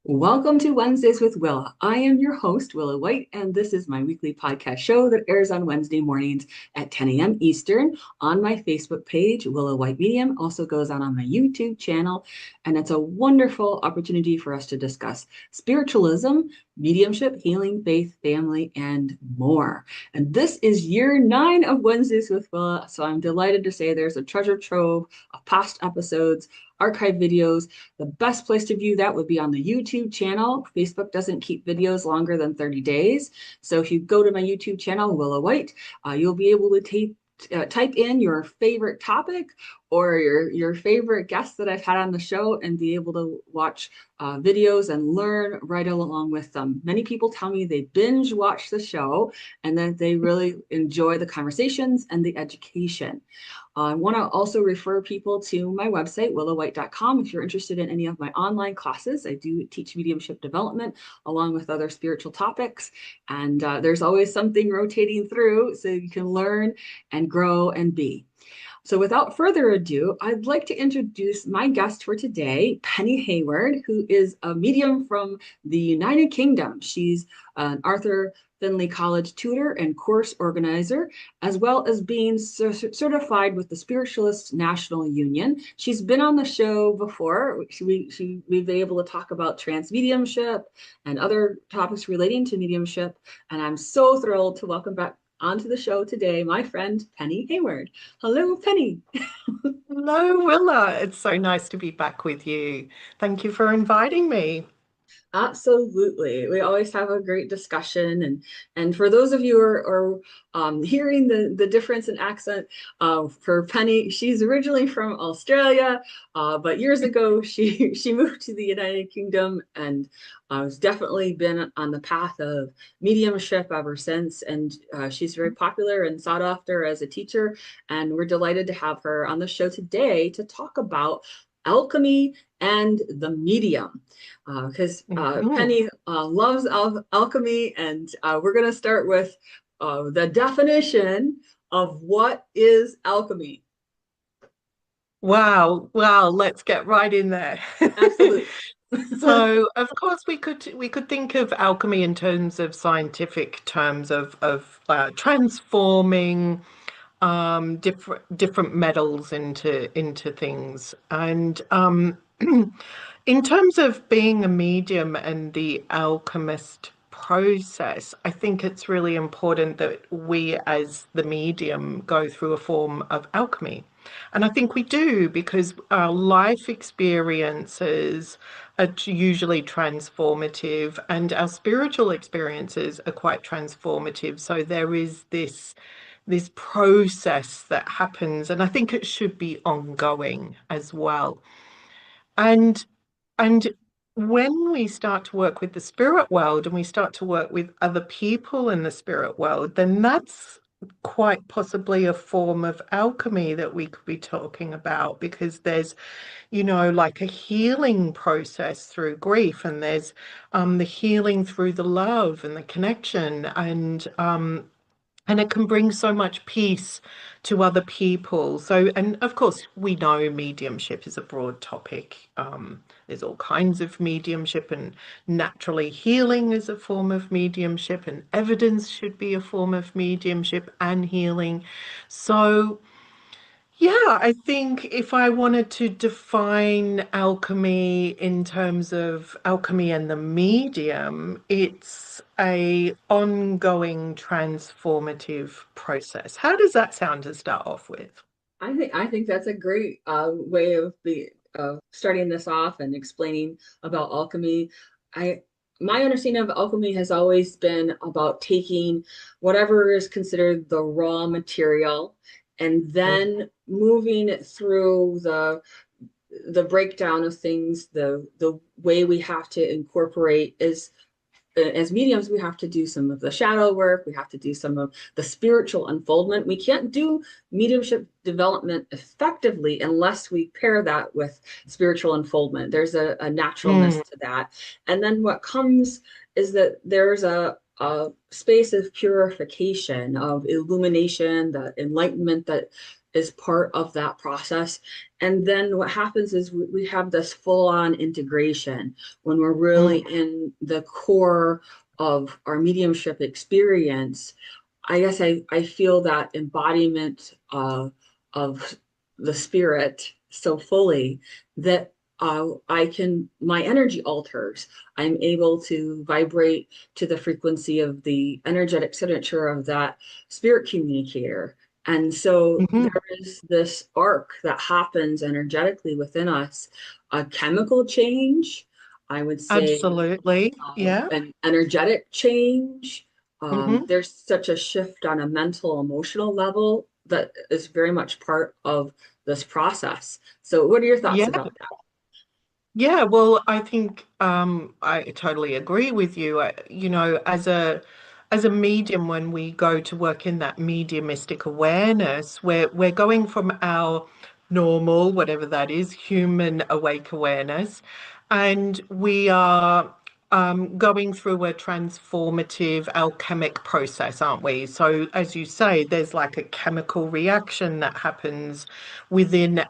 Welcome to Wednesdays with Willa. I am your host, Willa White, and this is my weekly podcast show that airs on Wednesday mornings at 10 a.m. Eastern on my Facebook page, Willa White Medium. Also goes on my YouTube channel, and it's a wonderful opportunity for us to discuss spiritualism, mediumship, healing, faith, family, and more. And this is year 9 of Wednesdays with Willa, so I'm delighted to say there's a treasure trove of past episodes, archive videos. The best place to view that would be on the YouTube channel. Facebook doesn't keep videos longer than 30 days. So if you go to my YouTube channel, Willa White, you'll be able to type in your favorite topic or your favorite guest that I've had on the show and be able to watch videos and learn right along with them. Many people tell me they binge watch the show and that they really enjoy the conversations and the education. I want to also refer people to my website, willowhite.com, if you're interested in any of my online classes. I do teach mediumship development along with other spiritual topics, and there's always something rotating through so you can learn and grow and be. So without further ado, I'd like to introduce my guest for today, Penny Hayward, who is a medium from the United Kingdom. She's an Arthur Findlay College tutor and course organizer, as well as being certified with the Spiritualists National Union. She's been on the show before. We've been able to talk about trance mediumship and other topics relating to mediumship. And I'm so thrilled to welcome back onto the show today my friend Penny Hayward. Hello, Penny. Hello, Willa. It's so nice to be back with you. Thank you for inviting me. Absolutely. We always have a great discussion. And for those of you who are hearing the difference in accent, for Penny, she's originally from Australia, but years ago she moved to the United Kingdom and has definitely been on the path of mediumship ever since. And she's very popular and sought after as a teacher. And we're delighted to have her on the show today to talk about alchemy and the medium because Mhm. Penny loves alchemy, and we're going to start with the definition of what is alchemy. Wow, let's get right in there. Absolutely. So, of course, we could think of alchemy in terms of scientific terms of transforming different metals into things, and in terms of being a medium and the alchemist process, I think it's really important that we, as the medium, go through a form of alchemy. And I think we do because our life experiences are usually transformative and our spiritual experiences are quite transformative. So there is this process that happens, and I think it should be ongoing as well. And and when we start to work with the spirit world and we start to work with other people in the spirit world, then that's quite possibly a form of alchemy that we could be talking about because there's, like a healing process through grief, and there's the healing through the love and the connection, and it can bring so much peace to other people. So, and of course, we know mediumship is a broad topic. There's all kinds of mediumship, and naturally, healing is a form of mediumship, and evidence should be a form of mediumship and healing. So, yeah, I think if I wanted to define alchemy in terms of alchemy and the medium, it's a ongoing transformative process. How does that sound to start off with? I think that's a great way of the starting this off and explaining about alchemy. I My understanding of alchemy has always been about taking whatever is considered the raw material and then moving it through the breakdown of things, the way we have to incorporate is as mediums, we have to do some of the shadow work. We have to do some of the spiritual unfoldment. We can't do mediumship development effectively unless we pair that with spiritual unfoldment. There's a naturalness Mm, to that. And then what comes is that there's a space of purification, of illumination, the enlightenment that is part of that process. And then what happens is we have this full-on integration when we're really Mm. in the core of our mediumship experience. I guess I feel that embodiment of the spirit so fully that my energy alters. I'm able to vibrate to the frequency of the energetic signature of that spirit communicator. And so Mhm. there is this arc that happens energetically within us, a chemical change, I would say, Absolutely. Yeah. an energetic change. Hmm. There's such a shift on a mental, emotional level that is very much part of this process. So, what are your thoughts Yeah. about Yeah, well, I think I totally agree with you. As a medium, when we go to work in that mediumistic awareness, we're going from our normal, whatever that is, human awake awareness, and we are going through a transformative alchemic process, aren't we? So, as you say, there's like a chemical reaction that happens within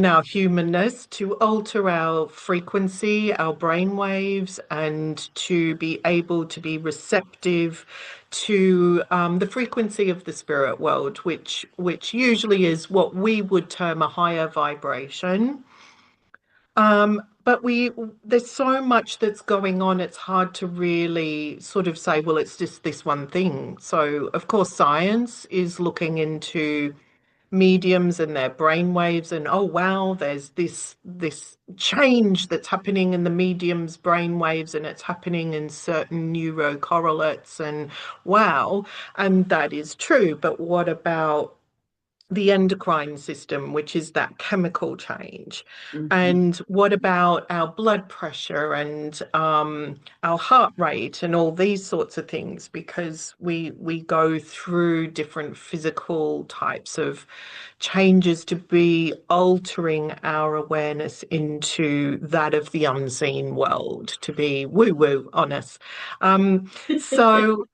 our humanness to alter our frequency, our brain waves, and to be able to be receptive to the frequency of the spirit world, which usually is what we would term a higher vibration. But there's so much that's going on, it's hard to really sort of say, well, it's just this one thing. So, of course, science is looking into mediums and their brain waves, and oh wow, there's this change that's happening in the medium's brain waves, and it's happening in certain neurocorrelates, and wow, and that is true. But what about the endocrine system, which is that chemical change? that? And what about our blood pressure and our heart rate and all these sorts of things? Because we go through different physical types of changes to be altering our awareness into that of the unseen world, to be woo-woo on us. So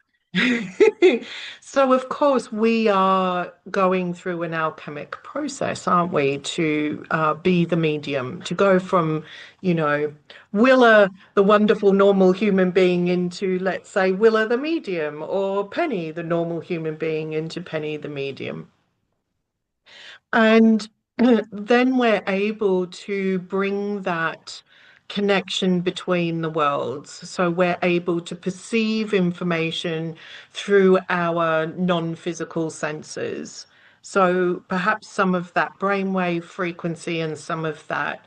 So, of course, we are going through an alchemic process, aren't we, to be the medium, to go from, you know, Willa, the wonderful normal human being, into, let's say, Willa the medium, or Penny, the normal human being, into Penny the medium. And then we're able to bring that connection between the worlds. So we're able to perceive information through our non-physical senses. So perhaps some of that brainwave frequency and some of that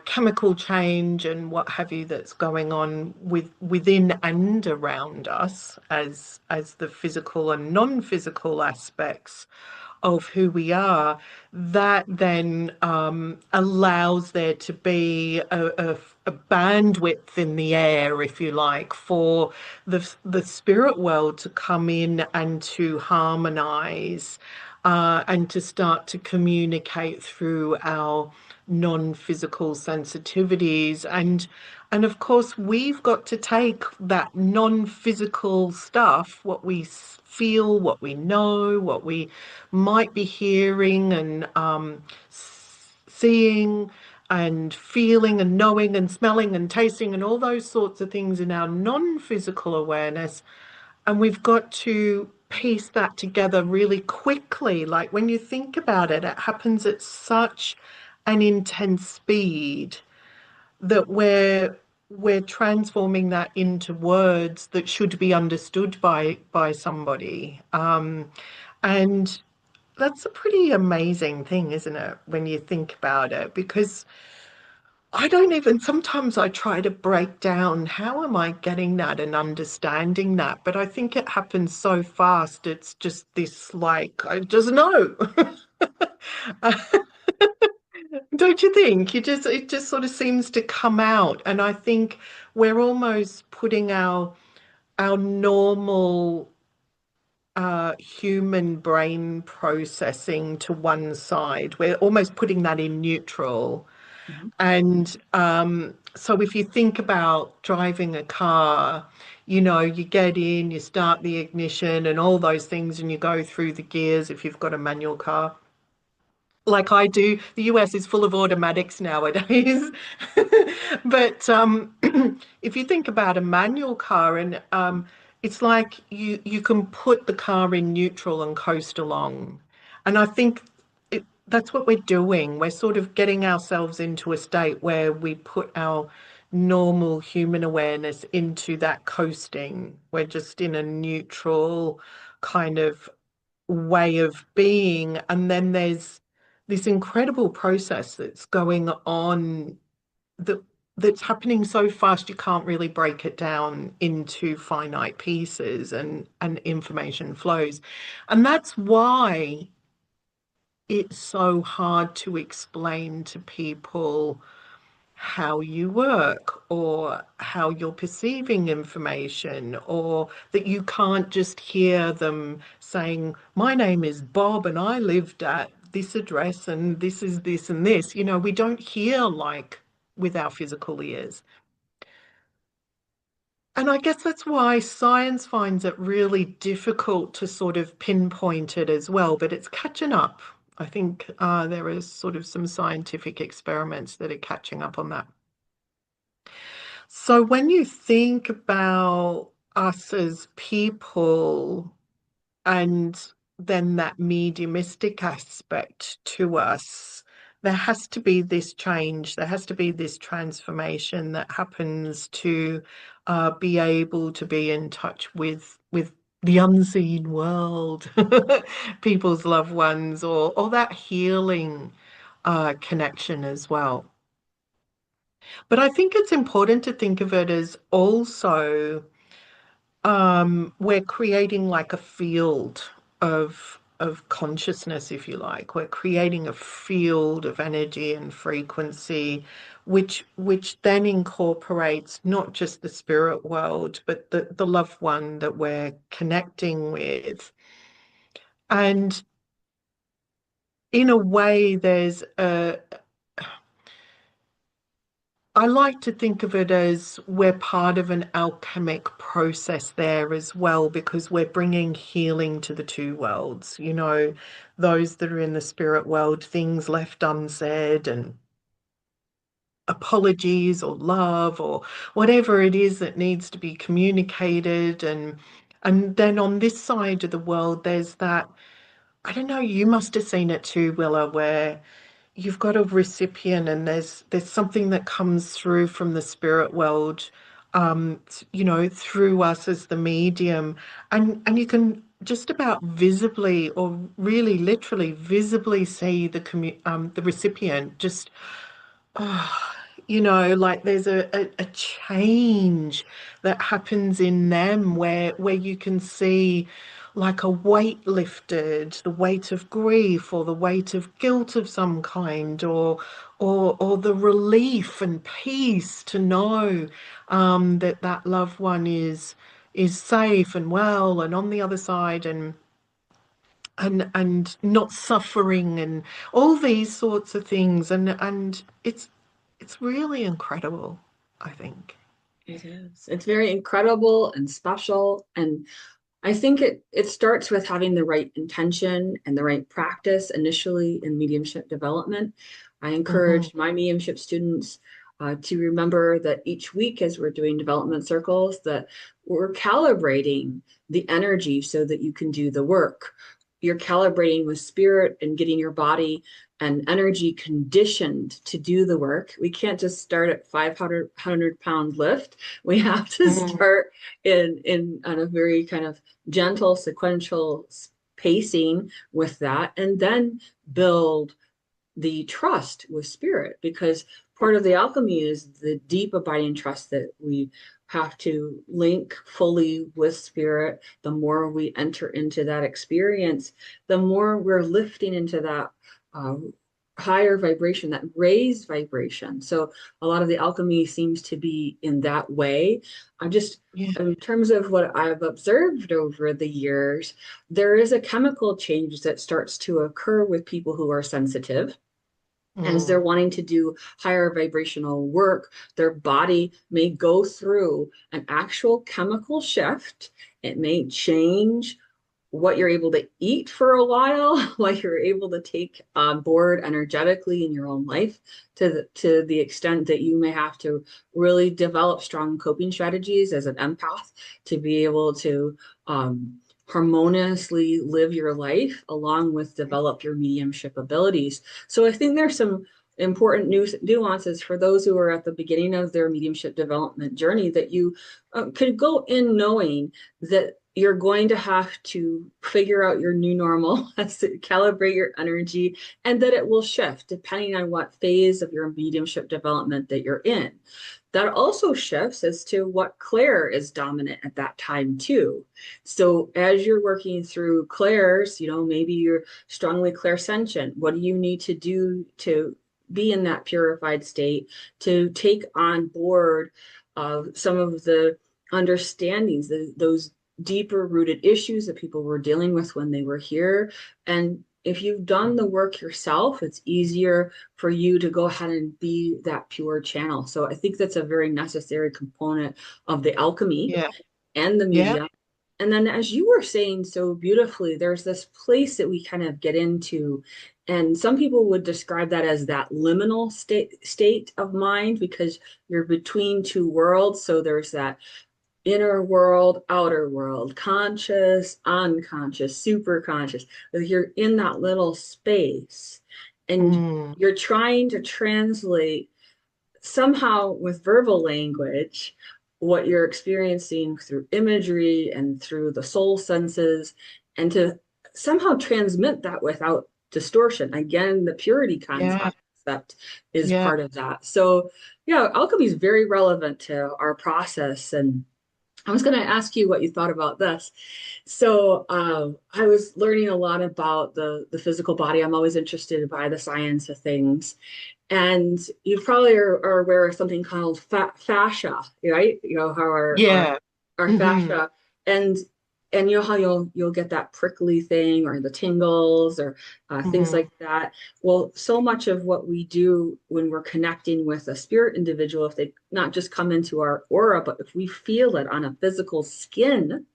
chemical change and what have you that's going on within and around us as the physical and non-physical aspects of who we are, that then allows there to be a bandwidth in the air, if you like, for the spirit world to come in and to harmonize and to start to communicate through our non-physical sensitivities. And of course, we've got to take that non-physical stuff, what we feel, what we know, what we might be hearing and seeing and feeling and knowing and smelling and tasting and all those sorts of things in our non-physical awareness. And we've got to piece that together really quickly. Like when you think about it, it happens at such an intense speed that we're transforming that into words that should be understood by somebody. And that's a pretty amazing thing, isn't it, when you think about it? Because I don't even, sometimes I try to break down how am I getting that and understanding that, but I think it happens so fast. It's just this like, I just know. Don't you think? It just sort of seems to come out. And I think we're almost putting our normal human brain processing to one side. We're almost putting that in neutral. Mhm. And so if you think about driving a car, you know, you get in, you start the ignition and all those things, and you go through the gears if you've got a manual car. Like I do. The US is full of automatics nowadays. But if you think about a manual car, and it's like you can put the car in neutral and coast along. And I think that's what we're doing. We're sort of getting ourselves into a state where we put our normal human awareness into that coasting. We're just in a neutral kind of way of being. And then there's this incredible process that's going on that that's happening so fast you can't really break it down into finite pieces, and information flows. And that's why it's so hard to explain to people how you work or how you're perceiving information, or that you can't just hear them saying, my name is Bob and I lived at this address and this is this and this. You know, we don't hear like with our physical ears. And I guess that's why science finds it really difficult to sort of pinpoint it as well, but it's catching up. I think there is sort of some scientific experiments that are catching up on that. So when you think about us as people and then that mediumistic aspect to us, there has to be this change, there has to be this transformation that happens to be able to be in touch with the unseen world, people's loved ones, or that healing connection as well. But I think it's important to think of it as also we're creating like a field of consciousness, if you like. We're creating a field of energy and frequency, which then incorporates not just the spirit world, but the loved one that we're connecting with. And in a way, there's a I like to think of it as we're part of an alchemic process there as well, because we're bringing healing to the two worlds. You know, those that are in the spirit world, things left unsaid, and apologies or love or whatever it is that needs to be communicated. And then on this side of the world, there's that, I don't know, you must have seen it too, Willa, where you've got a recipient and there's something that comes through from the spirit world, you know, through us as the medium, and you can just about visibly or really literally visibly see the recipient just you know, like there's a change that happens in them where you can see like a weight lifted, the weight of grief or the weight of guilt of some kind, or the relief and peace to know that that loved one is safe and well and on the other side, and not suffering and all these sorts of things, and it's really incredible, I think. It is. It's very incredible and special. And I think it starts with having the right intention and the right practice initially in mediumship development. I Hmm. encourage my mediumship students to remember that each week as we're doing development circles, that we're calibrating the energy so that you can do the work. You're calibrating with spirit and getting your body and energy conditioned to do the work. We can't just start at 500 pound lift. We have to Mm. start in on a very kind of gentle sequential pacing with that, and then build the trust with spirit, because part of the alchemy is the deep abiding trust that we have to link fully with spirit. The more we enter into that experience, the more we're lifting into that uh, higher vibration, that raised vibration. So a lot of the alchemy seems to be in that way. I'm just, Yeah. in terms of what I've observed over the years, there is a chemical change that starts to occur with people who are sensitive. And as they're Mm. wanting to do higher vibrational work, their body may go through an actual chemical shift. It may change what you're able to eat for a while, what you're able to take on board energetically in your own life, to the extent that you may have to really develop strong coping strategies as an empath to be able to harmoniously live your life along with develop your mediumship abilities. So I think there's some important nuances for those who are at the beginning of their mediumship development journey that you could go in knowing that you're going to have to figure out your new normal, calibrate your energy, and that it will shift depending on what phase of your mediumship development that you're in. That also shifts as to what clair is dominant at that time too. So as you're working through clairs, maybe you're strongly clairsentient. What do you need to do to be in that purified state, to take on board some of the understandings, those deeper rooted issues that people were dealing with when they were here. And if you've done the work yourself, it's easier for you to go ahead and be that pure channel. So I think that's a very necessary component of the alchemy Yeah. and the Yeah. media. And then, as you were saying so beautifully, there's this place that we kind of get into, and some people would describe that as that liminal state of mind because you're between two worlds. So there's that inner world, outer world, conscious, unconscious, super conscious. You're in that little space and Mm. you're trying to translate somehow with verbal language what you're experiencing through imagery and through the soul senses, and to somehow transmit that without distortion. Again, the purity Yeah. concept is Yeah. part of that. So, yeah, alchemy is very relevant to our process. And I was going to ask you what you thought about this. So I was learning a lot about the physical body. I'm always interested by the science of things. And you probably are aware of something called fascia, right? How Yeah. our Hmm. fascia, and how you'll get that prickly thing or the tingles or things Hmm. like that. Well, so much of what we do when we're connecting with a spirit individual, if they not just come into our aura, but if we feel it on a physical skin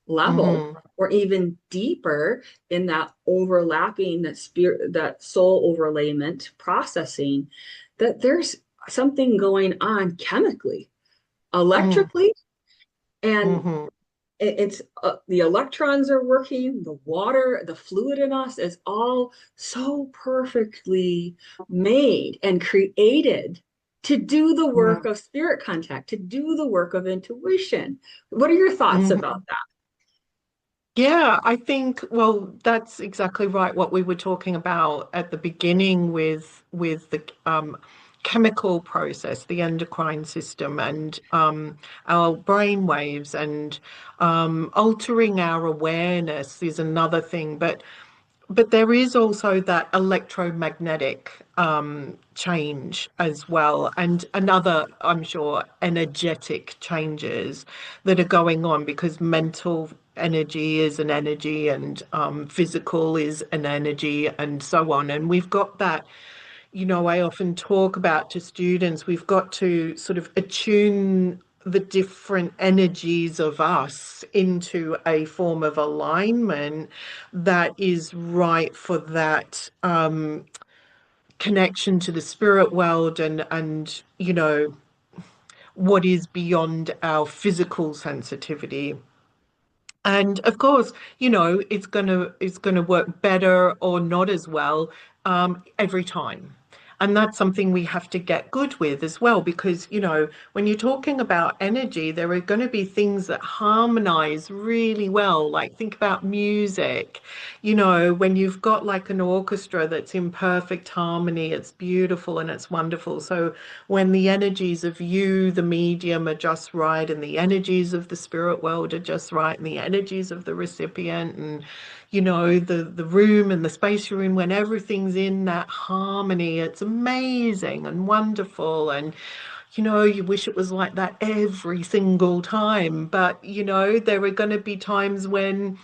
level Hmm. or even deeper in that overlapping, that spirit, that soul overlayment processing, that there's something going on chemically, Mm. electrically, and Hmm. it's the electrons are working, the water, the fluid in us is all so perfectly made and created to do the work Mm. of spirit contact, to do the work of intuition. What are your thoughts about Hmm. Yeah, I think, well, that's exactly right. What we were talking about at the beginning with the chemical process, the endocrine system, and our brain waves, and altering our awareness is another thing. But there is also that electromagnetic change as well, and another, I'm sure, energetic changes that are going on because mental energy is an energy, and physical is an energy, and so on. And we've got that, I often talk about to students, we've got to sort of attune the different energies of us into a form of alignment that is right for that connection to the spirit world, and what is beyond our physical sensitivity. And of course, it's gonna work better or not as well every time. And that's something we have to get good with as well, because, when you're talking about energy, there are going to be things that harmonize really well. Like, think about music. When you've got like an orchestra that's in perfect harmony, it's beautiful and it's wonderful. So when the energies of you, the medium, are just right, and the energies of the spirit world are just right, and the energies of the recipient, and the room and the space you're in, when everything's in that harmony, it's amazing and wonderful. And you wish it was like that every single time. But there are going to be times when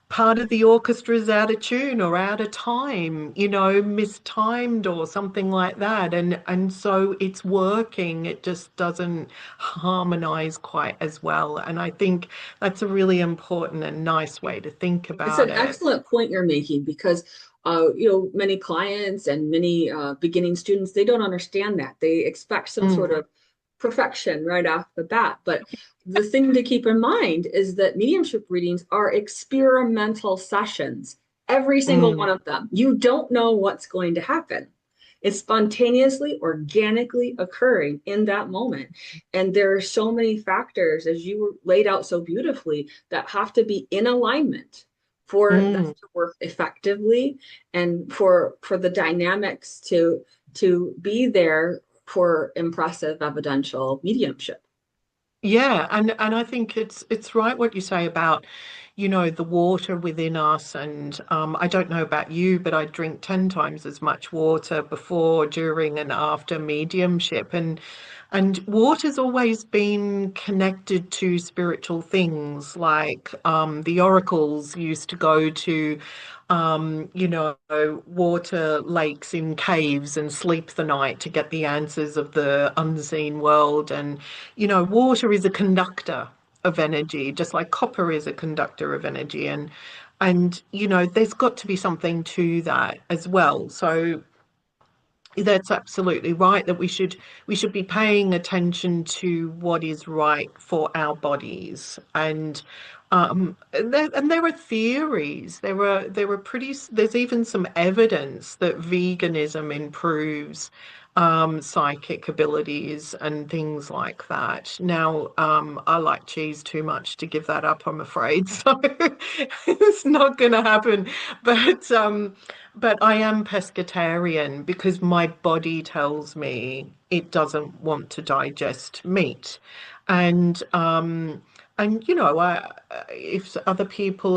part of the orchestra is out of tune or out of time, mistimed or something like that. And so it's working, it just doesn't harmonize quite as well. And I think that's a really important and nice way to think It's about an it. excellent point you're making because many clients and many beginning students, they don't understand that. They expect some sort Mm, of perfection right off the bat. But the thing to keep in mind is that mediumship readings are experimental sessions, every single one mm, of them. You don't know what's going to happen. It's spontaneously, organically occurring in that moment. And there are so many factors, as you laid out so beautifully, that have to be in alignment for this mm. to work effectively and for the dynamics to be there for impressive evidential mediumship. Yeah, and I think it's right what you say about, the water within us. And I don't know about you, but I drink 10 times as much water before, during, and after mediumship. And water's always been connected to spiritual things, like the oracles used to go to water lakes in caves and sleep the night to get the answers of the unseen world. And water is a conductor of energy, just like copper is a conductor of energy. And there's got to be something to that as well. So that's absolutely right, that we should be paying attention to what is right for our bodies. And there are theories. There's even some evidence that veganism improves psychic abilities and things like that. Now, I like cheese too much to give that up, I'm afraid. So it's not going to happen. But I am pescatarian because my body tells me it doesn't want to digest meat. And if other people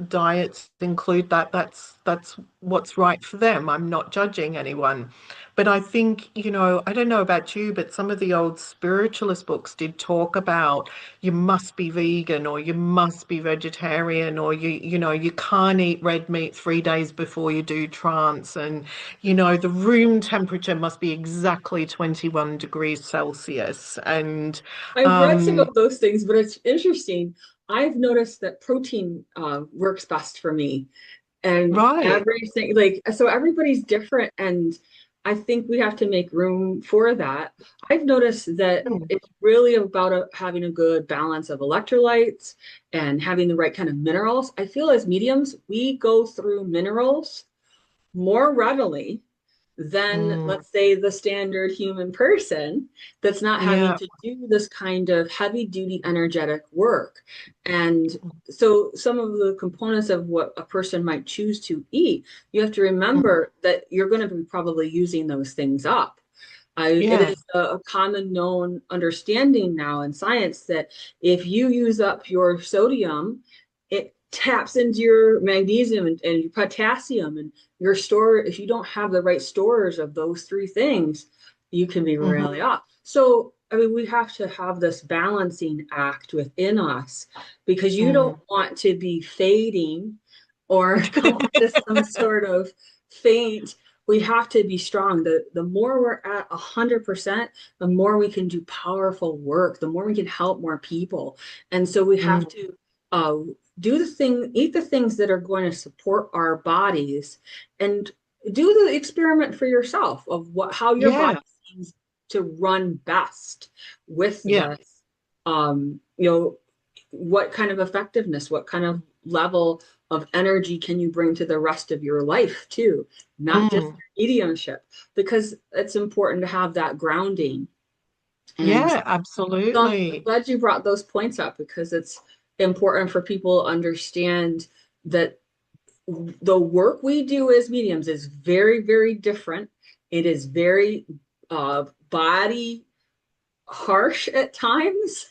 diets include that, that's what's right for them. I'm not judging anyone. But I think, I don't know about you, but some of the old spiritualist books did talk about you must be vegan or you must be vegetarian, or you can't eat red meat 3 days before you do trance. And the room temperature must be exactly 21 degrees Celsius. And I've read some um of those things, but it's interesting. I've noticed that protein works best for me. And right. everything, like, so everybody's different. And I think we have to make room for that. I've noticed that Mm, it's really about having a good balance of electrolytes and having the right kind of minerals. I feel as mediums, we go through minerals more readily than, mm, let's say, the standard human person that's not having yeah. to do this kind of heavy duty energetic work. And so, some of the components of what a person might choose to eat, you have to Mm, remember that you're going to be probably using those things up. It yeah. is a common known understanding now in science that if you use up your sodium, it taps into your magnesium and your potassium and your store. If you don't have the right storage of those three things, you can be Hmm. really off. So, I mean, we have to have this balancing act within us because you don't Mm. want to be fading or go into some sort of faint. We have to be strong. The more we're at 100%, the more we can do powerful work, the more we can help more people. And so we have Mm. to uh, eat the things that are going to support our bodies, and do the experiment for yourself of how your body Yeah. seems to run best with Yeah. this. What kind of effectiveness, what kind of level of energy can you bring to the rest of your life too, not just Mm. your mediumship, because it's important to have that grounding. And Yeah, so I'm absolutely. glad you brought those points up because it's important for people to understand that the work we do as mediums is very, very different. It is very body harsh at times,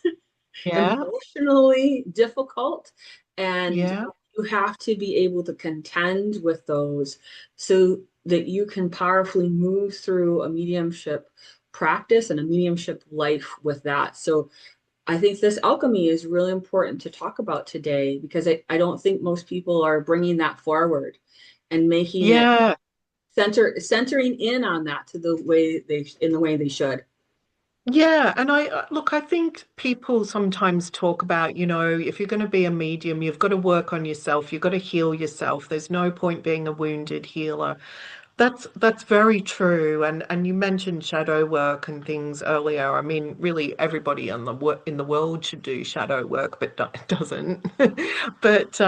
Yeah. emotionally difficult, and Yeah. you have to be able to contend with those so that you can powerfully move through a mediumship practice and a mediumship life with that. So I think this alchemy is really important to talk about today because I don't think most people are bringing that forward and making it Yeah. centering in on that to the way they in the way they should. Yeah, and look, I think people sometimes talk about, if you're going to be a medium, you've got to work on yourself, you've got to heal yourself. There's no point being a wounded healer. That's very true. And you mentioned shadow work and things earlier. I mean, really, everybody in the world should do shadow work, but doesn't. But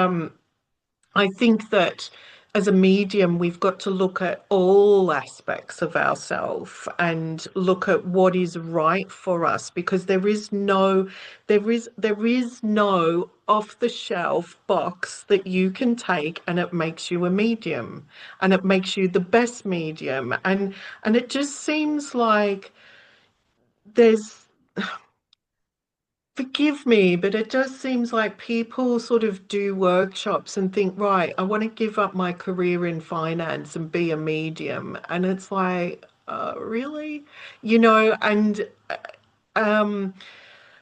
I think that as a medium, we've got to look at all aspects of ourselves and look at what is right for us because there is no off-the-shelf box that you can take and it makes you a medium and it makes you the best medium. And it just seems like there's forgive me, but it just seems like people sort of do workshops and think, right, I want to give up my career in finance and be a medium. And it's like, really? Um,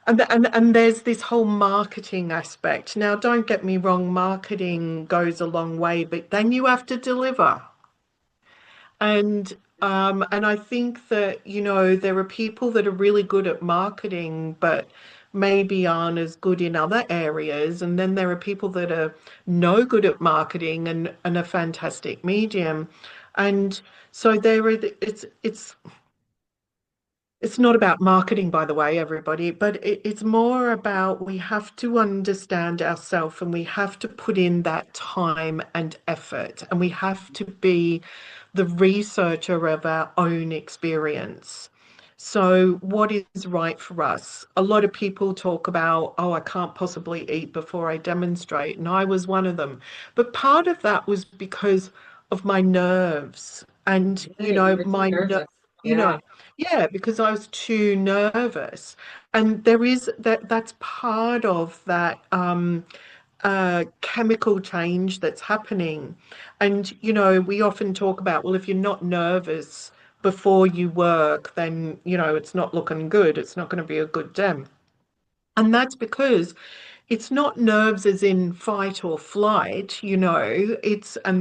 and there's this whole marketing aspect. Now, don't get me wrong, marketing goes a long way, but then you have to deliver. And I think that, there are people that are really good at marketing, but maybe aren't as good in other areas. And then there are people that are no good at marketing and a fantastic medium. And so it's not about marketing, by the way, everybody, but it's more about we have to understand ourselves and we have to put in that time and effort and we have to be the researcher of our own experience. So, what is right for us? A lot of people talk about, oh, I can't possibly eat before I demonstrate. And I was one of them. But part of that was because of my nerves. And, Right, you were too nervous. you know, Yeah. yeah, because I was too nervous. And that's part of that chemical change that's happening. And, we often talk about, well, if you're not nervous before you work, then, it's not looking good. It's not going to be a good dem. And that's because it's not nerves as in fight or flight, and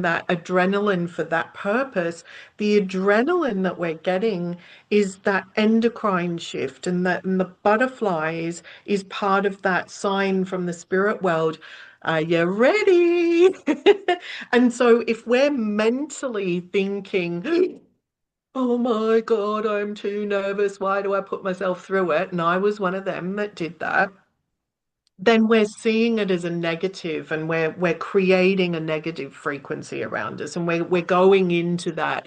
that adrenaline for that purpose. The adrenaline that we're getting is that endocrine shift, and the butterflies is part of that sign from the spirit world. Are you ready? And so if we're mentally thinking, oh my God, I'm too nervous. Why do I put myself through it? And I was one of them that did that, then we're seeing it as a negative and we're creating a negative frequency around us and we're going into that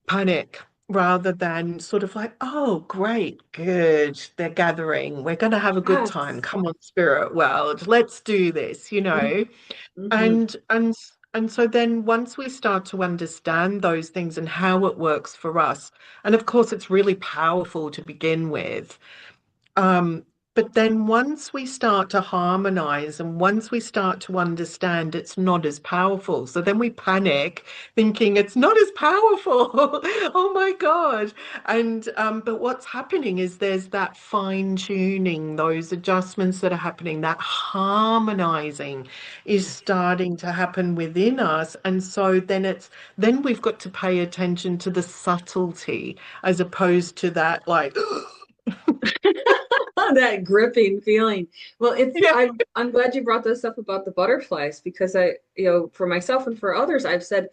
panic rather than sort of like, oh, great, good, they're gathering. We're going to have a good time. Yes. Come on, spirit world, let's do this. Mm-hmm. And so then once we start to understand those things and how it works for us, and of course it's really powerful to begin with. Um, but then once we start to harmonize and once we start to understand it's not as powerful, so then we panic thinking it's not as powerful. Oh my God. And but what's happening is there's that fine tuning, those adjustments that are happening, that harmonizing is starting to happen within us. And so then we've got to pay attention to the subtlety as opposed to that like That gripping feeling. Well, it's yeah. I'm glad you brought this up about the butterflies because for myself and for others, I've said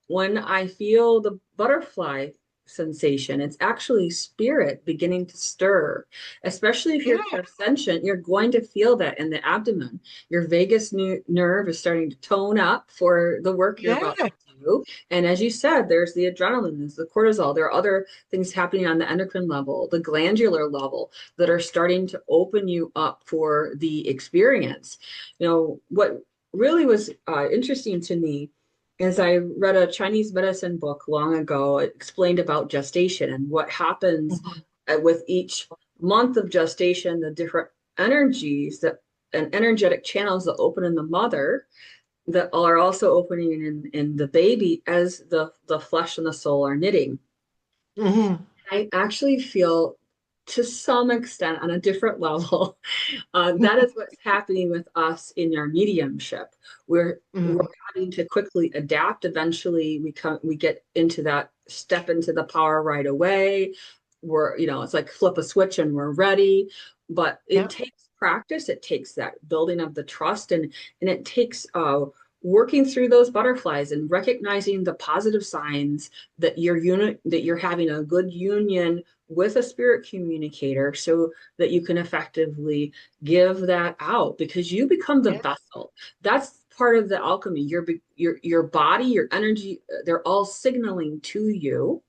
when I feel the butterfly sensation, it's actually spirit beginning to stir. Especially if you're Yeah, clairsentient, you're going to feel that in the abdomen. Your vagus nerve is starting to tone up for the work you're about yeah, to do. And as you said, there's the adrenaline, there's the cortisol. There are other things happening on the endocrine level, the glandular level that are starting to open you up for the experience. What really was interesting to me is I read a Chinese medicine book long ago. It explained about gestation and what happens mhm, with each month of gestation, the different energies that and energetic channels that open in the mother that are also opening in the baby as the flesh and the soul are knitting. mhm. I actually feel to some extent on a different level. That is what's happening with us in our mediumship. We're Mm, having to quickly adapt. Eventually, we get into that step into the power right away. It's like flip a switch and we're ready. But it yeah, takes practice. It takes that building of the trust, and it takes working through those butterflies and recognizing the positive signs that you're having a good union with a spirit communicator so that you can effectively give that out because you become the yeah, vessel. That's part of the alchemy. Your body, your energy, they're all signaling to you.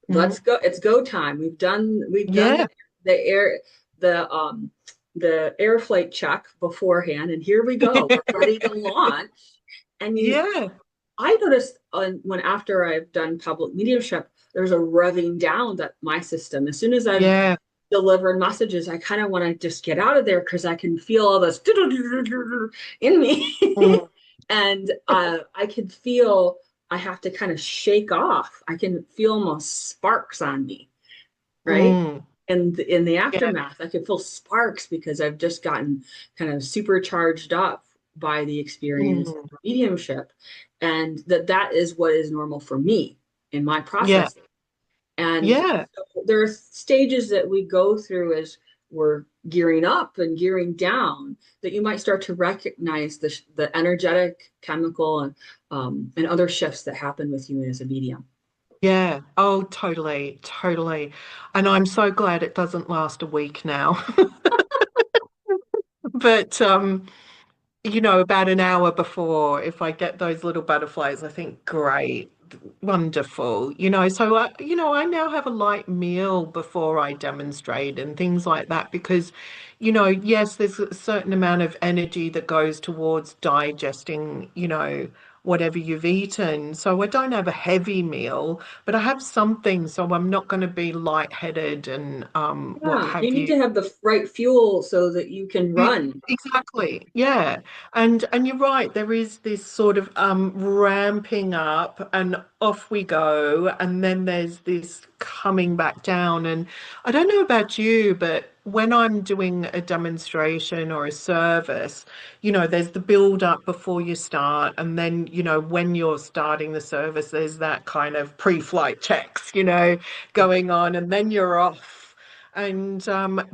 mm, Let's go. It's go time. We've done yeah, the air the the air flight check beforehand, and here we go. We're ready to launch. And yeah, I noticed when after I've done public mediumship, there's a revving down that my system. As soon as I've yeah. delivered messages, I kind of want to just get out of there because I can feel all this in me, Mm, and I can feel I have to kind of shake off. I can feel almost sparks on me, right? mm, And in the yeah, aftermath, I can feel sparks because I've just gotten kind of supercharged up by the experience mm, of mediumship, and that is what is normal for me in my yeah, process. And yeah. so there are stages that we go through as we're gearing up and gearing down that you might start to recognize the energetic, chemical, and other shifts that happen with you as a medium. Yeah. Oh, totally, totally. And I'm so glad it doesn't last a week now. But about an hour before, if I get those little butterflies, I think, great, wonderful. So I now have a light meal before I demonstrate and things like that because, yes, there's a certain amount of energy that goes towards digesting, whatever you've eaten. So I don't have a heavy meal, but I have something, so I'm not going to be lightheaded and what Yeah, you have need you. to have the right fuel so that you can run. Exactly. Yeah. And you're right, there is this sort of ramping up and off we go, and then there's this coming back down. And I don't know about you, but when I'm doing a demonstration or a service, there's the build up before you start, and then, when you're starting the service, there's that kind of pre-flight checks, going on, and then you're off. And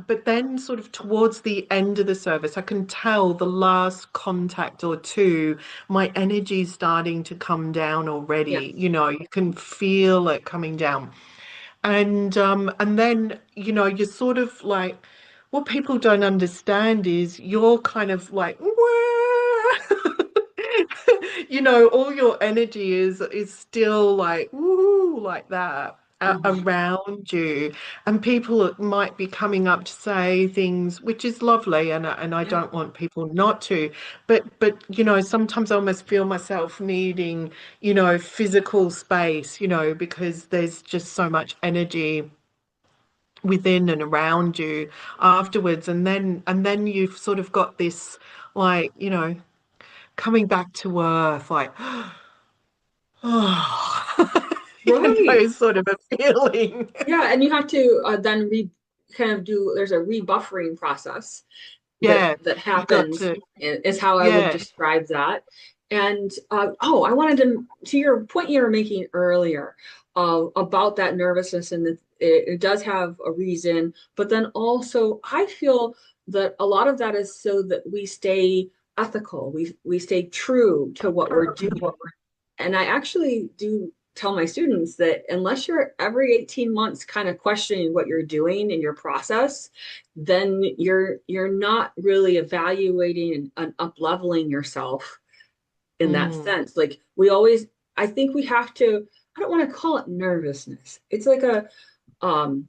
but then sort of towards the end of the service, I can tell the last contact or two, my energy's starting to come down already. Yes. You can feel it coming down. And then, you're sort of like what people don't understand is you're kind of like all your energy is still like woo like that Mhm. around you, and people might be coming up to say things, which is lovely, and I Yeah. don't want people not to, but sometimes I almost feel myself needing physical space, because there's just so much energy within and around you afterwards, and then you've sort of got this like coming back to earth, like oh, Right. those sort of a feeling. Yeah, and you have to then re kind of do there's a rebuffering process that Yeah, you've got happens to. is how I would Yeah, describe that. And I wanted to your point you were making earlier about that nervousness and that it does have a reason, but then also I feel that a lot of that is so that we stay ethical, we stay true to what we're doing. And I actually do tell my students that unless you're every 18 months kind of questioning what you're doing in your process, then you're not really evaluating and up leveling yourself in that mm, sense. Like we always, I think we have to, I don't want to call it nervousness. It's like a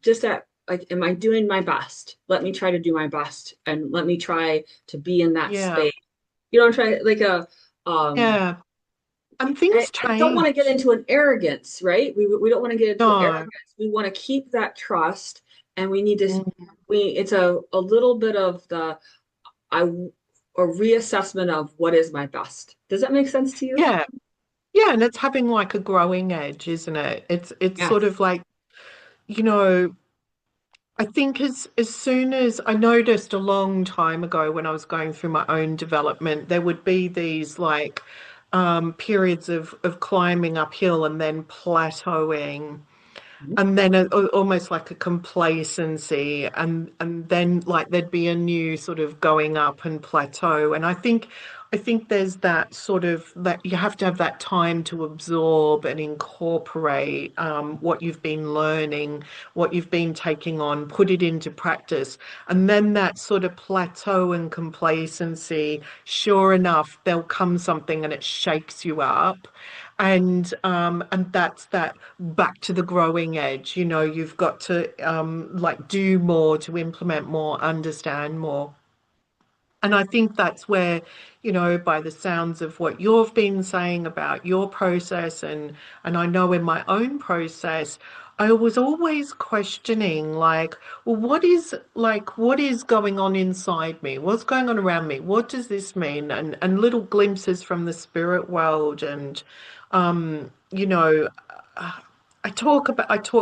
just that like, am I doing my best? Let me try to do my best and let me try to be in that yeah, space. You know, I'm trying like a yeah. And I things don't want to get change. into an arrogance, right? We don't want to get into No. arrogance. We want to keep that trust, and we need to Mm, it's a little bit of I a reassessment of what is my best. Does that make sense to you? yeah, yeah, and it's having like a growing edge, isn't it? It's sort of Yes. like, you know, I think as soon as I noticed a long time ago when I was going through my own development, there would be these like periods of climbing uphill and then plateauing, Mhm. and then almost like a complacency, and then like there'd be a new sort of going up and plateau. And I think there's that sort of that you have to have that time to absorb and incorporate what you've been learning, what you've been taking on, put it into practice, and then that sort of plateau and complacency, sure enough there'll come something and it shakes you up, and that's that back to the growing edge. You've got to like do more, to implement more, understand more. And I think that's where, by the sounds of what you've been saying about your process, and I know in my own process, I was always questioning, like, well, what is going on inside me? What's going on around me? What does this mean? And little glimpses from the spirit world. And um, you know, uh, I talk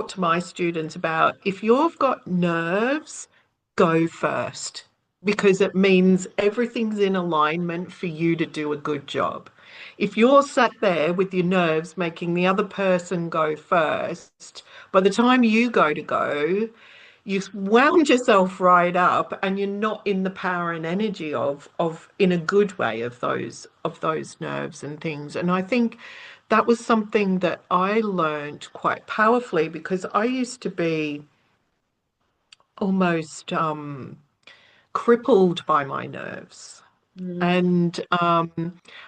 to my students about, if you've got nerves, go first, because it means everything's in alignment for you to do a good job. If you're sat there with your nerves making the other person go first, by the time you go, you've wound yourself right up, and you're not in the power and energy of in a good way of those nerves and things. And I think that was something that I learned quite powerfully, because I used to be almost crippled by my nerves. Mm.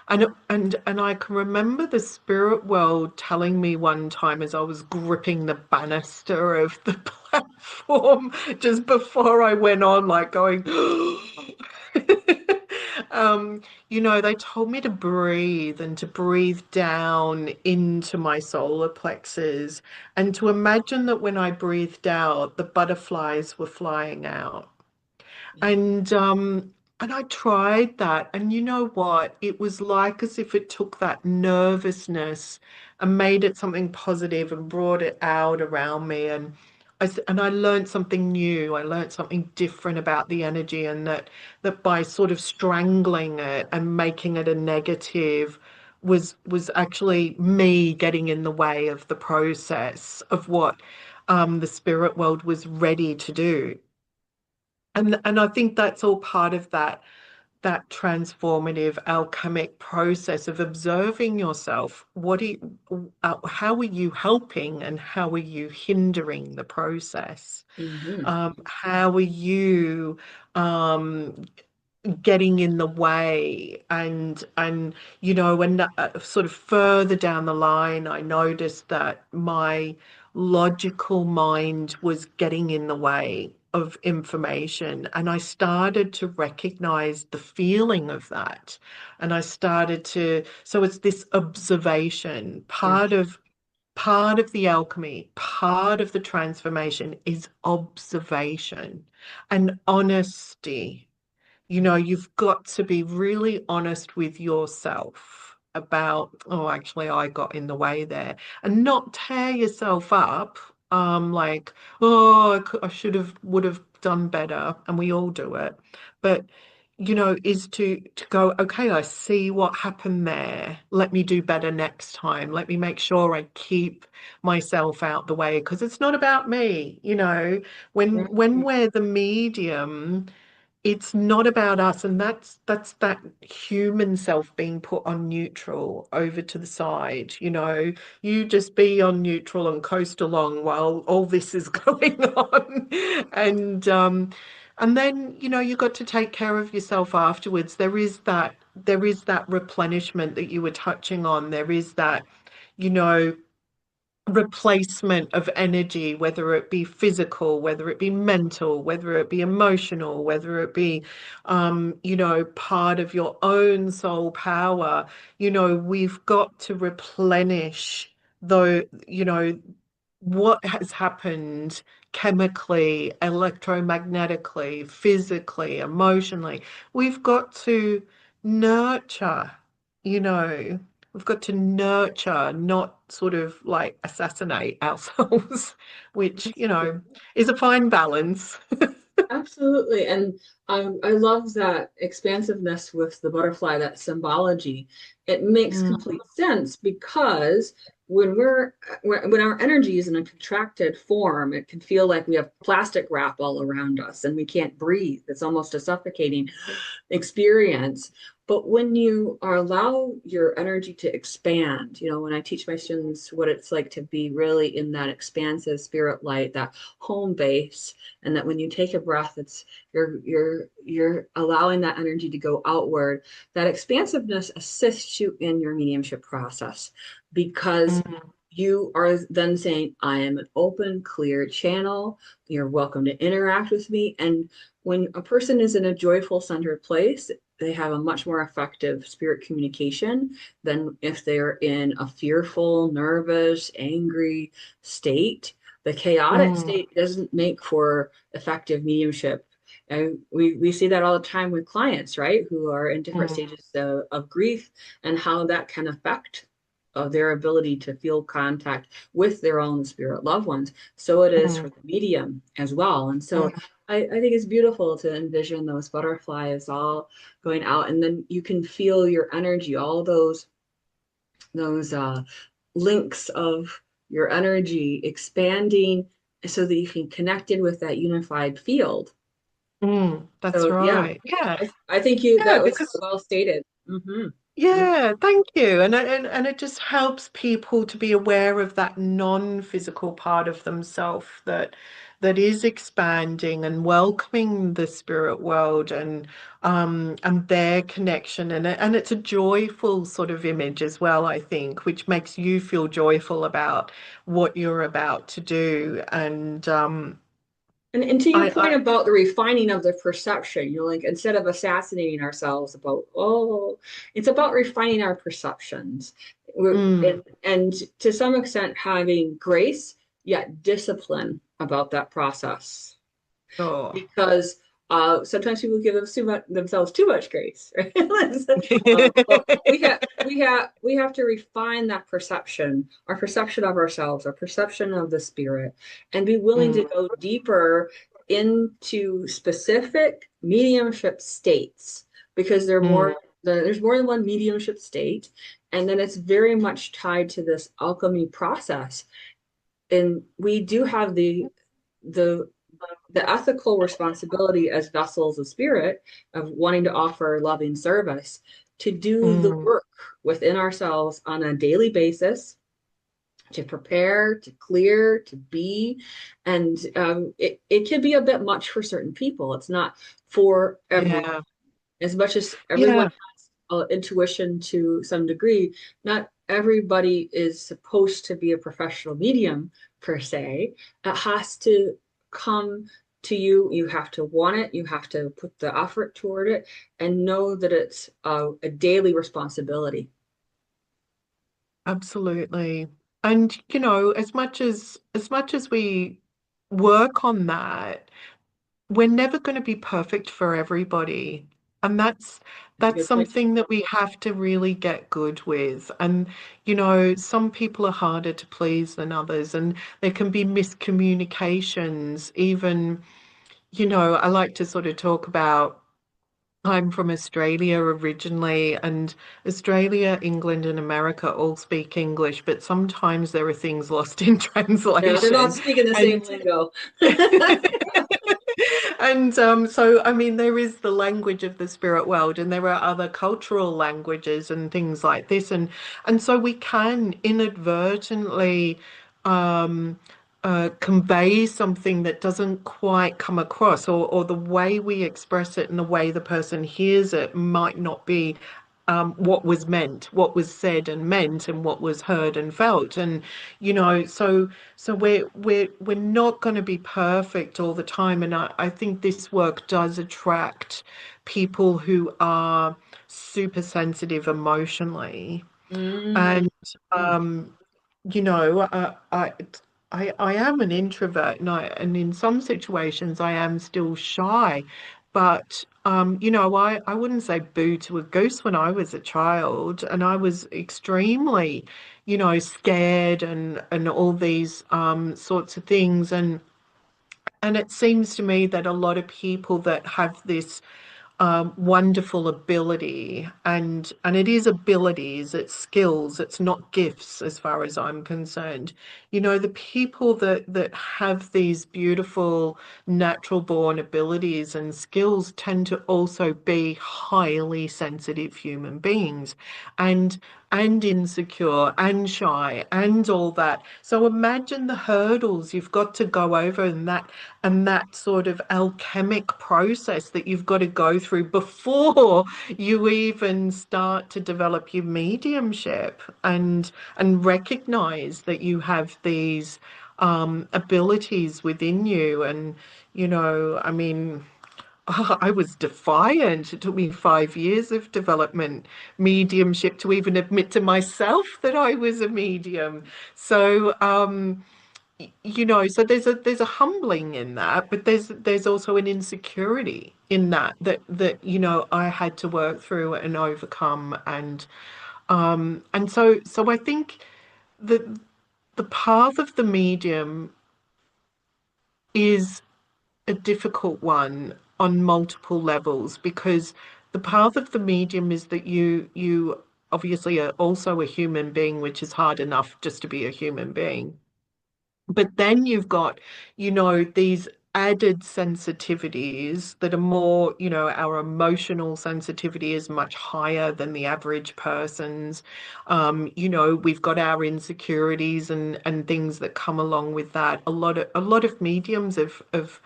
And I can remember the spirit world telling me one time, as I was gripping the banister of the platform just before I went on, like going, they told me to breathe, and to breathe down into my solar plexus, and to imagine that when I breathed out, the butterflies were flying out. Yeah. And I tried that, and you know what? It was like as if it took that nervousness and made it something positive and brought it out around me. And I learned something new. I learned something different about the energy, and that by sort of strangling it and making it a negative was actually me getting in the way of the process of what the spirit world was ready to do. And I think that's all part of that transformative alchemic process of observing yourself. How are you helping, and how are you hindering the process? Hmm. How are you um, getting in the way? And when sort of further down the line, I noticed that my logical mind was getting in the way of information, and I started to recognize the feeling of that. And I started to so it's this observation. Yeah. Part of the alchemy, part of the transformation is observation and honesty. You've got to be really honest with yourself about, oh, actually, I got in the way there, and not tear yourself up, like, oh, I should have, would have done better, and we all do it. But, is to go, okay, I see what happened there. Let me do better next time. Let me make sure I keep myself out the way, because it's not about me. When Right. we're the medium, it's not about us, and that's that human self being put on neutral over to the side. You just be on neutral and coast along while all this is going on. And then you got to take care of yourself afterwards. There is that replenishment that you were touching on. There is that you know replacement of energy, whether it be physical, whether it be mental, whether it be emotional, whether it be, part of your own soul power. We've got to replenish, though, what has happened chemically, electromagnetically, physically, emotionally. We've got to nurture, you know. we've got to nurture, not sort of like assassinate ourselves, which, is a fine balance. Absolutely. And I love that expansiveness with the butterfly, that symbology. It makes Mm, complete sense because when our energy is in a contracted form, it can feel like we have plastic wrap all around us and we can't breathe. It's almost a suffocating experience. But when you allow your energy to expand, when I teach my students what it's like to be really in that expansive spirit light, that home base, and that when you take a breath, it's you're allowing that energy to go outward. That expansiveness assists you in your mediumship process because mm, you are then saying, I am an open, clear channel. You're welcome to interact with me. And when a person is in a joyful, centered place, they have a much more effective spirit communication than if they're in a fearful, nervous, angry state. The chaotic mm, state doesn't make for effective mediumship. And we see that all the time with clients, right, who are in different mm, stages of grief and how that can affect their ability to feel contact with their own spirit loved ones. So it is mm, for the medium as well. And so mm, I think it's beautiful to envision those butterflies all going out, and then you can feel your energy, all those links of your energy expanding so that you can connect in with that unified field. that's So yeah, right. Yeah. I think you Yeah, that was because well stated. Hmm. yeah, thank you. And it just helps people to be aware of that non-physical part of themselves that is expanding and welcoming the spirit world and their connection, and it's a joyful sort of image as well, I think, which makes you feel joyful about what you're about to do. And And to your point I about the refining of the perception, like instead of assassinating ourselves about, it's about refining our perceptions. mm, And to some extent, having grace, yet discipline about that process. sure. Because sometimes people give themselves too much grace, right? But we have to refine that perception, our perception of ourselves, our perception of the spirit, and be willing to Mm, go deeper into specific mediumship states because mm, there's more than one mediumship state, and then it's very much tied to this alchemy process. And we do have the the ethical responsibility as vessels of spirit of wanting to offer loving service to do the mm. work within ourselves on a daily basis to prepare, to clear, to be. And it can be a bit much for certain people. It's not for everyone. Yeah. As much as everyone Yeah. has intuition to some degree, not everybody is supposed to be a professional medium per se. It has to come to you. You have to want it. You have to put the effort toward it and know that it's a daily responsibility. Absolutely. And as much as we work on that, we're never going to be perfect for everybody. And that's That's a that's good point. something that we have to really get good with. And some people are harder to please than others, and there can be miscommunications. Even, I like to sort of talk about I'm from Australia originally, and Australia, England, and America all speak English, but sometimes there are things lost in Yeah, they're not translation. speaking the same And lingo. and so I mean there is the language of the spirit world, and there are other cultural languages and things like this, and so we can inadvertently um convey something that doesn't quite come across, or the way we express it and the way the person hears it might not be what was meant, what was said and meant, and what was heard and felt. And so we're not going to be perfect all the time. And I think this work does attract people who are super sensitive emotionally. Mm. And um, you know, I am an introvert, and in some situations I am still shy, but I wouldn't say boo to a goose when I was a child, and I was extremely, scared and all these sorts of things. And it seems to me that a lot of people that have this wonderful ability, and it is abilities, it's skills, it's not gifts as far as I'm concerned. The people that have these beautiful natural born abilities and skills tend to also be highly sensitive human beings, and insecure and shy and all that. So imagine the hurdles you've got to go over, and that sort of alchemic process that you've got to go through before you even start to develop your mediumship, and recognize that you have these abilities within you. And I mean, I was defiant. It took me 5 years of development mediumship to even admit to myself that I was a medium. So, so there's a humbling in that, but there's also an insecurity in that I had to work through and overcome. And so I think that the path of the medium is a difficult one on multiple levels, because the path of the medium is that you obviously are also a human being, which is hard enough just to be a human being. But then you've got, these added sensitivities that are more, our emotional sensitivity is much higher than the average person's. We've got our insecurities and things that come along with that. A lot of mediums have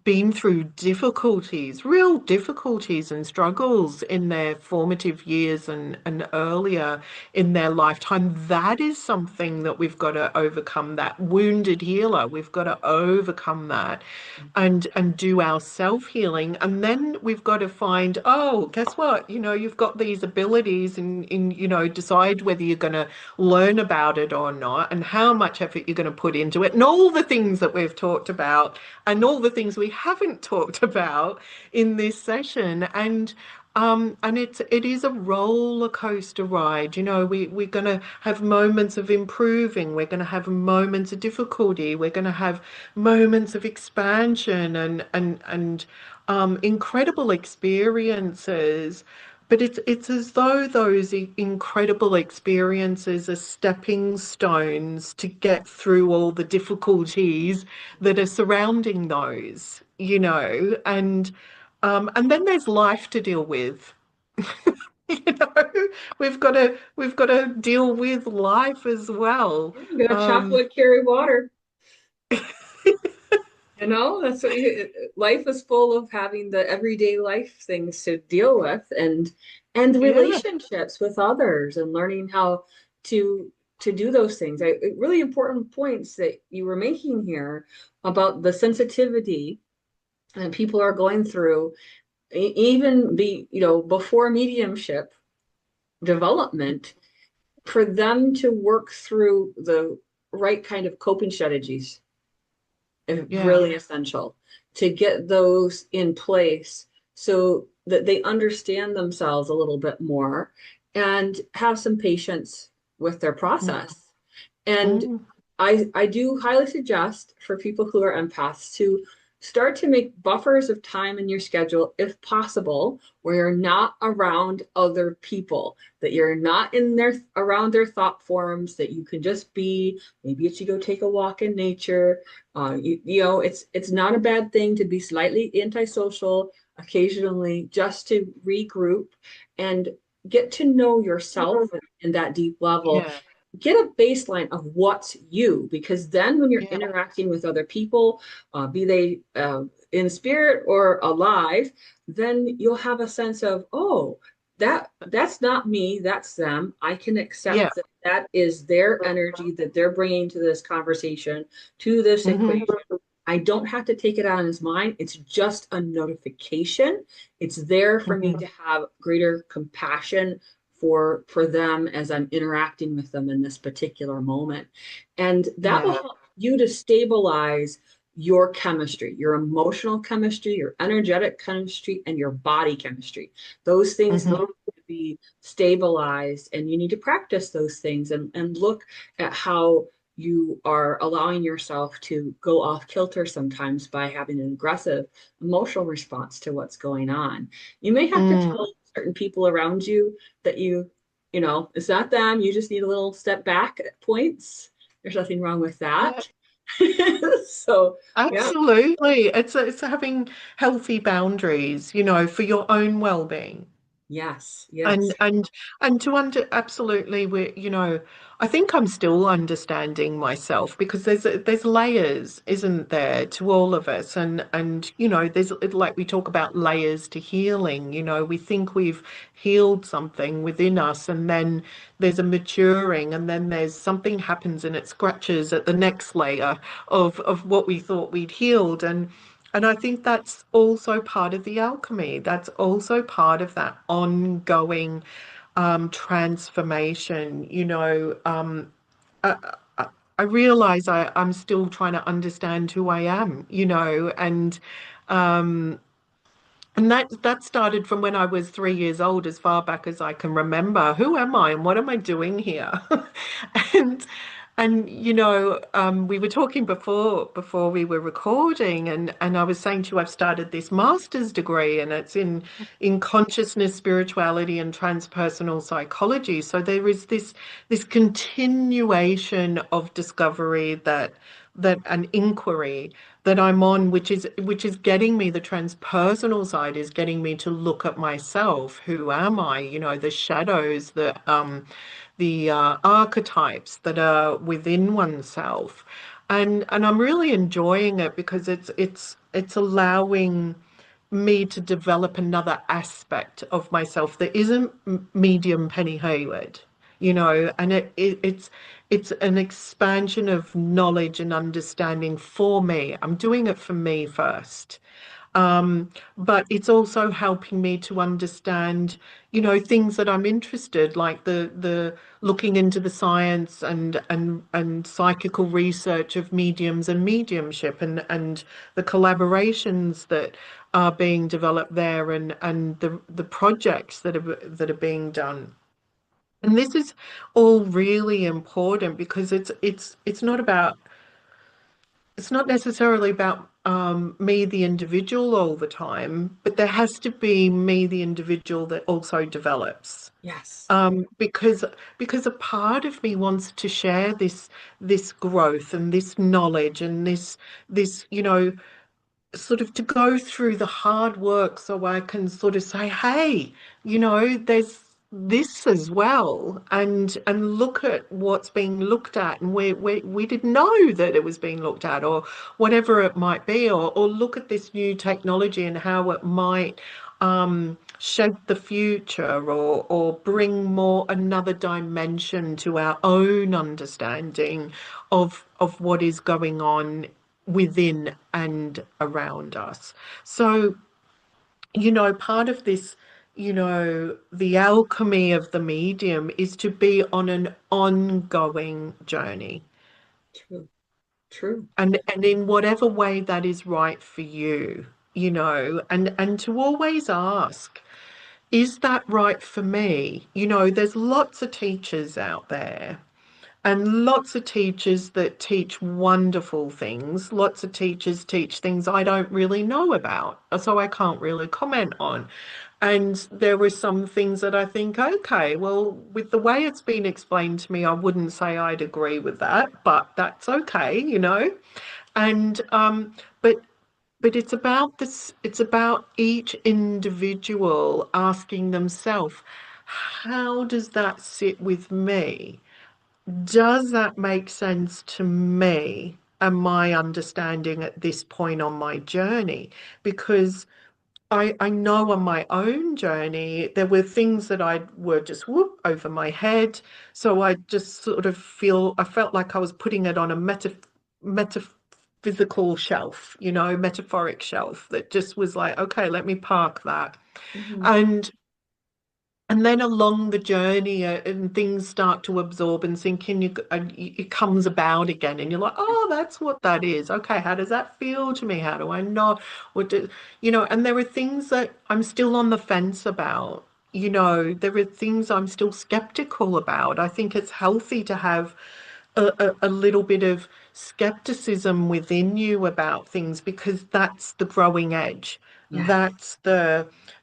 been through difficulties, real difficulties and struggles in their formative years and earlier in their lifetime. That is something that we've got to overcome, that wounded healer. We've got to overcome that and do our self-healing. And then we've got to find, oh, guess what? You've got these abilities, and decide whether you're going to learn about it or not, and how much effort you're going to put into it, and all the things that we've talked about, and all the things we haven't talked about in this session. And it is a roller coaster ride. We're going to have moments of improving. We're going to have moments of difficulty. We're going to have moments of expansion and incredible experiences. But it's as though those incredible experiences are stepping stones to get through all the difficulties that are surrounding those. And then there's life to deal with. You know, we've got to deal with life as well. You gotta chop Um, wood, carry water. That's what life is full of having the everyday life things to deal with, and yeah. relationships with others, and learning how to do those things. Really important points that you were making here about the sensitivity that people are going through, even before mediumship development, for them to work through the right kind of coping strategies is Yeah. really essential to get those in place so that they understand themselves a little bit more and have some patience with their Mm, process. And mm, I do highly suggest for people who are empaths to start to make buffers of time in your schedule, if possible, where you're not around other people, that you're not in their around their thought forms, that you can just be. Maybe it's you go take a walk in nature. It's not a bad thing to be slightly antisocial occasionally, just to regroup and get to know yourself in that deep level. yeah. Get a baseline of what's you, because then when you're Yeah. interacting with other people, be they in spirit or alive, then you'll have a sense of, oh, that's not me, that's them. I can Yeah. accept that that is their energy that they're bringing to this conversation, to this Hmm. equation. I don't have to take it on as mine. It's just a notification. It's there for me Hmm. to have greater compassion for them as I'm interacting with them in this particular moment. And that will Yeah. help you to stabilize your chemistry, your emotional chemistry, your energetic chemistry, and your body chemistry. Those things Hmm. need to be stabilized, and you need to practice those things and look at how you are allowing yourself to go off kilter sometimes by having an aggressive emotional response to what's going on. You may have to Mm. tell certain people around you that it's not them. You just need a little step back at points. There's nothing wrong with Yeah, that. So, yeah, absolutely. It's having healthy boundaries, for your own well-being. yes, And yes. and and to under absolutely I think I'm still understanding myself because there's layers, isn't there, to all of us, and there's like we talk about layers to healing. We think we've healed something within us, and then there's a maturing, and then there's something happens and it scratches at the next layer of what we thought we'd healed. And I think that's also part of the alchemy. That's also part of that ongoing transformation. I, I, I realize I'm still trying to understand who I am, um, and that started from when I was 3 years old, as far back as I can remember. Who am I and what am I doing here? And we were talking before we were recording, and I was saying to you, I've started this master's degree, and it's in consciousness, spirituality, and transpersonal psychology. So there is this continuation of discovery that an inquiry that I'm on, which is getting me, the transpersonal side is getting me to look at myself. Who am I? The shadows, the archetypes that are within oneself. And I'm really enjoying it because it's allowing me to develop another aspect of myself that isn't medium Penny Hayward, and it's an expansion of knowledge and understanding for me. I'm doing it for me first. But it's also helping me to understand, things that I'm interested, like the looking into the science and psychical research of mediums and mediumship, and the collaborations that are being developed there, and the projects that are being done. And this is all really important because it's not necessarily about me, the individual, all the time, but there has to be me, the individual, that also develops. Yes. Because a part of me wants to share this growth and this knowledge and this sort of to go through the hard work so I can sort of say, hey, there's this as well, and look at what's being looked at, and we didn't know that it was being looked at, or whatever it might be, or look at this new technology and how it might shape the future, or bring more another dimension to our own understanding of what is going on within and around us. So, part of this, the alchemy of the medium is to be on an ongoing journey. True. True. And in whatever way that is right for you, and to always ask, is that right for me? There's lots of teachers out there. And lots of teachers that teach wonderful things. Lots of teachers teach things I don't really know about, so I can't really comment on. And there were some things that I think, okay, well, with the way it's been explained to me, I wouldn't say I'd agree with that, but that's okay. And but it's about this, it's about each individual asking themselves, how does that sit with me? Does that make sense to me and my understanding at this point on my journey? Because I know on my own journey, there were things that I were just whoop over my head. So I just sort of I felt like I was putting it on a metaphysical shelf, metaphoric shelf that just was like, okay, let me park that. Hmm. And and then along the journey, and things start to absorb and sink in, it comes about again, and you're like, oh, that's what that is. Okay, how does that feel to me? How do I know? What do you know? And there are things that I'm still on the fence about. There are things I'm still skeptical about. I think it's healthy to have a little bit of skepticism within you about things, because that's the growing edge. Yes.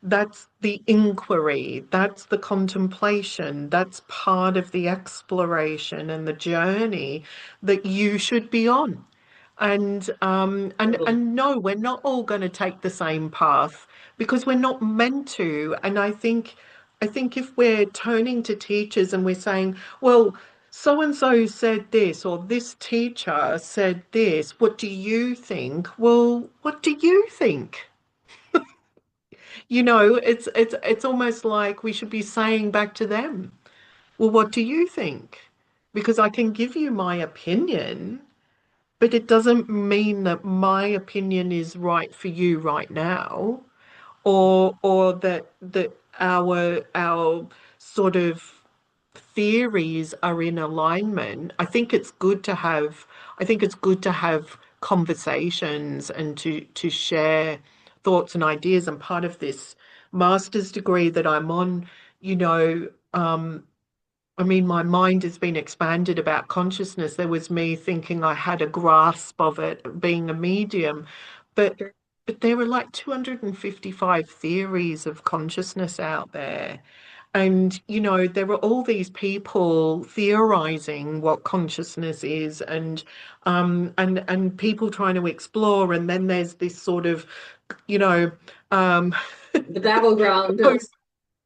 That's the inquiry, that's the contemplation, that's part of the exploration and the journey that you should be on. Totally. And no, we're not all going to take the same path, because we're not meant to. And I think if we're turning to teachers and we're saying, well, so and so said this, or this teacher said this, what do you think? Well, what do you think? It's almost like we should be saying back to them, well, what do you think? Because I can give you my opinion, but it doesn't mean that my opinion is right for you right now, or that our sort of theories are in alignment. I think it's good to have conversations and to share thoughts and ideas. And part of this master's degree that I'm on, you know, I mean, my mind has been expanded about consciousness. There was me thinking I had a grasp of it, being a medium, but Sure. but there are like 255 theories of consciousness out there. And, there are all these people theorizing what consciousness is, and people trying to explore. And then there's this sort of, you know, um, The battleground of, post,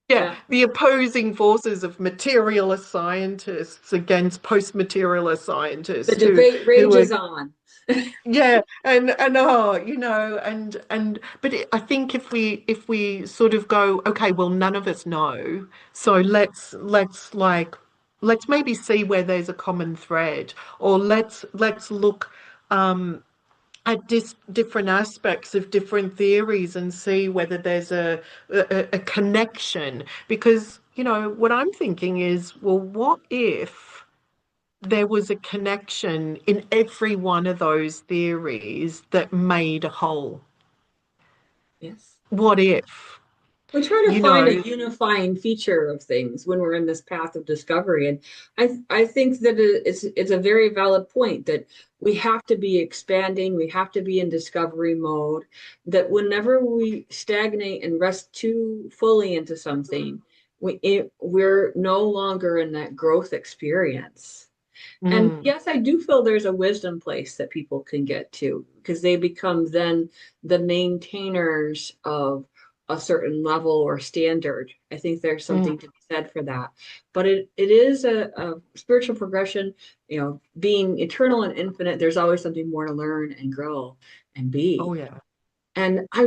yeah, yeah, the opposing forces of materialist scientists against post-materialist the scientists debate who are rages on. yeah, and but I think if we sort of go, okay, well, none of us know, so let's maybe see where there's a common thread, or let's look at different aspects of different theories and see whether there's a connection. Because what I'm thinking is, well, what if there was a connection in every one of those theories that made a whole? Yes. What if, We try to you find a know? unifying feature of things when we're in this path of discovery. And I think that it's a very valid point that we have to be expanding, we have to be in discovery mode, that whenever we stagnate and rest too fully into something, we're no longer in that growth experience. And Mm. yes, I do feel there's a wisdom place that people can get to because they become then the maintainers of a certain level or standard. I think there's Mm. something to be said for that. But it is a spiritual progression, being eternal and infinite, there's always something more to learn and grow and Oh be. yeah. And I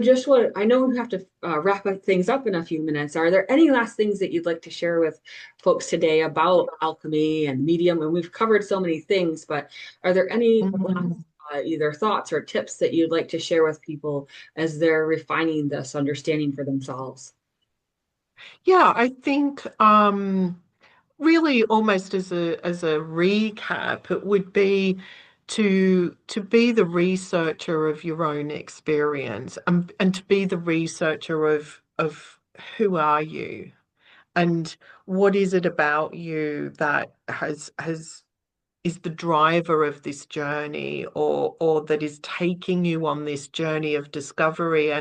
know we have to wrap things up in a few minutes. Are there any last things that you'd like to share with folks today about alchemy and medium? And we've covered so many things, but are there any last Mm. either thoughts or tips that you'd like to share with people as they're refining this understanding for themselves? Yeah, I think really almost as a recap, it would be to be the researcher of your own experience, and to be the researcher of who are you, and what is it about you that has is the driver of this journey, or that is taking you on this journey of discovery.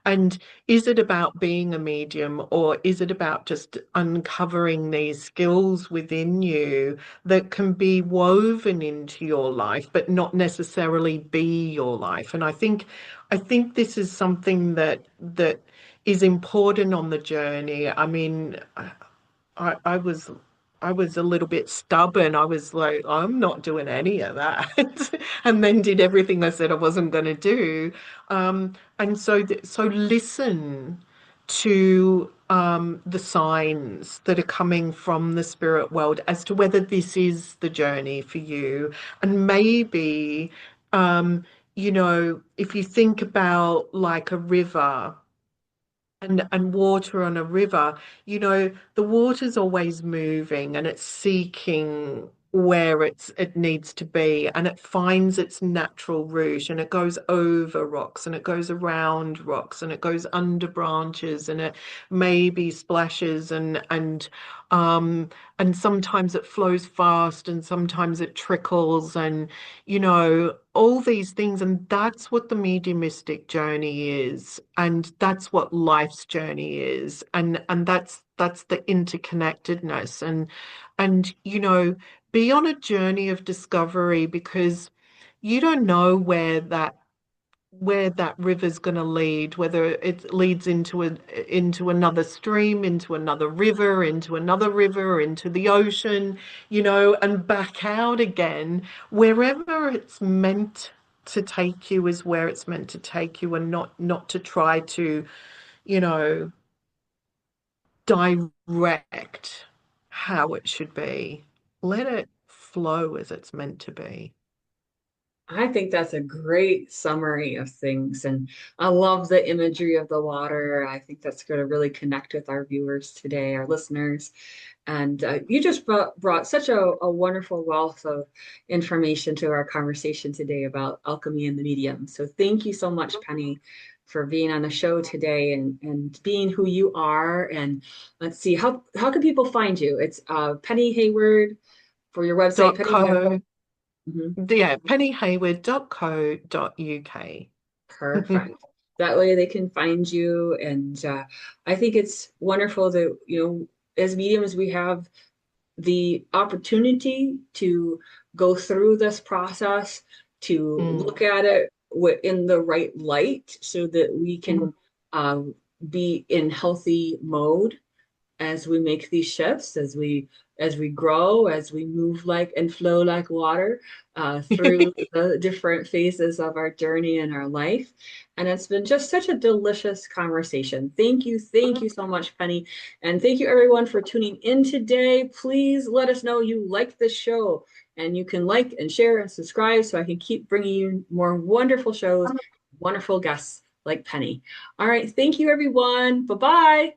And is it about being a medium, or is it about just uncovering these skills within you that can be woven into your life but not necessarily be your life? And I think this is something that is important on the journey. I mean, I was a little bit stubborn. I was like, I'm not doing any of that, and then did everything I said I wasn't going to do. And so listen to the signs that are coming from the spirit world as to whether this is the journey for you. And maybe, if you think about like a river, and water on a river, the water's always moving and it's seeking where it needs to be, and it finds its natural route, and it goes over rocks and it goes around rocks and it goes under branches, and it maybe splashes and sometimes it flows fast and sometimes it trickles, and all these things. And that's what the mediumistic journey is, and that's what life's journey is, and that's the interconnectedness, and be on a journey of discovery, because you don't know where that river's going to lead, whether it leads into another stream, into another river, into the ocean, and back out again. Wherever it's meant to take you is where it's meant to take you, and not to try to, you know, direct how it should be. Let it flow as it's meant to be. I think that's a great summary of things. And I love the imagery of the water. I think that's going to really connect with our viewers today, our listeners. And you just brought such a wonderful wealth of information to our conversation today about alchemy and the medium. So thank you so much, Penny, for being on the show today and being who you are. And let's see, how can people find you? It's Penny Hayward for your website, Dot Penny. co, Mhm. yeah, pennyhayward.co.uk. Perfect. That way they can find you. And I think it's wonderful that, as mediums, we have the opportunity to go through this process, to Mm, look at it in the right light so that we can um, be in healthy mode as we make these shifts, as we grow, as we move like and flow like water through the different phases of our journey in our life. And it's been just such a delicious conversation. Thank you so much, Penny. And thank you everyone for tuning in today. Please let us know you like this show, and you can like and share and subscribe so I can keep bringing you more wonderful shows, wonderful guests like Penny. All right, thank you everyone. Bye-bye.